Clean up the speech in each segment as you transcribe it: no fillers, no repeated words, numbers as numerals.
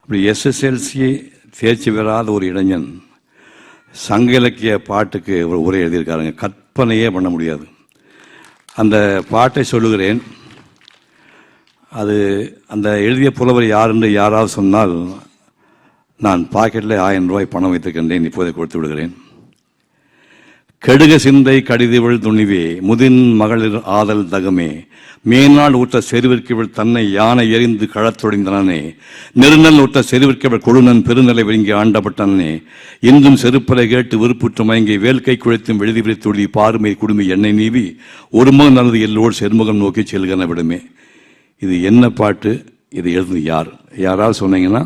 இப்படி எஸ்எஸ்எல்சி தேர்ச்சி பெறாத ஒரு இளைஞன் சங்க இலக்கிய பாட்டுக்கு ஒரு உரை எழுதியிருக்காருங்க. கற்பனையே பண்ண முடியாது. அந்த பாட்டை சொல்லுகிறேன். அது அந்த எழுதிய புலவர் யார் என்று யாராவது சொன்னால் நான் பாக்கெட்டில் 1000 ரூபாய் பணம் வைத்திருக்கின்றேன், இப்போதை கொடுத்து விடுகிறேன். கெடுக சிந்தை கடிதிவள் துணிவே முதின் மகளிர் ஆதல் தகமே மேனாள் ஊற்ற செருவிற்கவள் தன்னை யானை எறிந்து களத்தொழிந்தனே நெருநல் ஊற்ற செருவிற்கவள் கொழுநன் பெருநிலை விழுங்கி ஆண்டப்பட்டனே இன்றும் செருப்பலை கேட்டு விருப்புற்று மயங்கி வேல்கை குழைத்தும் விழுதி விழித்துள்ளி பாருமை குடுமி எண்ணெய் நீவி ஒருமுகம் நல்லது எல்லோடு செருமுகம் நோக்கி செல்கன விடுமே. இது என்ன பாட்டு? இது எழுதுது யார்? யாராவது சொன்னீங்கன்னா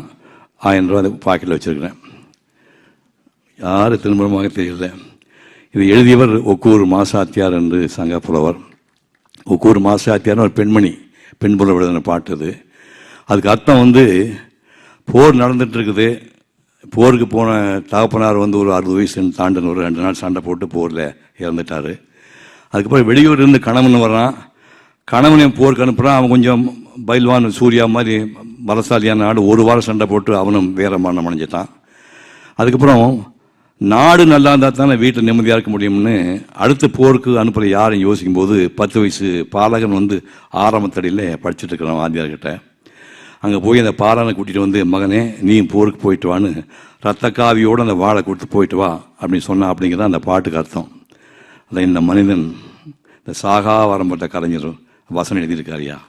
1000 ரூபா பாக்கெட்டில் வச்சிருக்கிறேன். யார் திரும்பமாக தெரியல. இது எழுதியவர் ஒக்கூர் மாசாத்தியார் என்று சங்க புலவர். ஒக்கூர் மாசாத்தியார்னு ஒரு பெண்மணி, பெண் புலவர் எழுதின பாட்டு அது. அதுக்கு அர்த்தம் போர் நடந்துட்டு இருக்குது. போருக்கு போன தகப்பனார் ஒரு 60 வயசு தாண்டின ஒரு 2 நாள் சண்டை போட்டு போரில் இறந்துட்டார். அதுக்கப்புறம் வெளியூர் இருந்து கணவன் வர்றான். கணவனையும் போருக்கு அனுப்புகிறான். அவன் கொஞ்சம் பைல்வான் சூர்யா மாதிரி பலசாலியான நாடு. ஒரு வாரம் சண்டை போட்டு அவனும் வேற மரணம் அடைஞ்சிட்டான். அதுக்கப்புறம் நாடு நல்லா இருந்தால் தானே வீட்டில் நிம்மதியாக இருக்க முடியும்னு அடுத்த போருக்கு அனுப்புகிற யாரும் யோசிக்கும் போது 10 வயசு பாலகன் ஆரம்பத்தடியில் படிச்சுட்டு இருக்கிறான் வாத்தியார்கிட்ட. அங்கே போய் அந்த பாலனை கூட்டிகிட்டு மகனே நீ போருக்கு போயிட்டு வான்னு ரத்த காவியோடு அந்த வாழை கொடுத்து போயிட்டு வா அப்படின்னு சொன்னான். அப்படிங்கிறத அந்த பாட்டுக்கு அர்த்தம். அதை இந்த மனிதன் இந்த சாகா வரம்பட்ட கலைஞர் வசனம் எழுதியிருக்காரியா.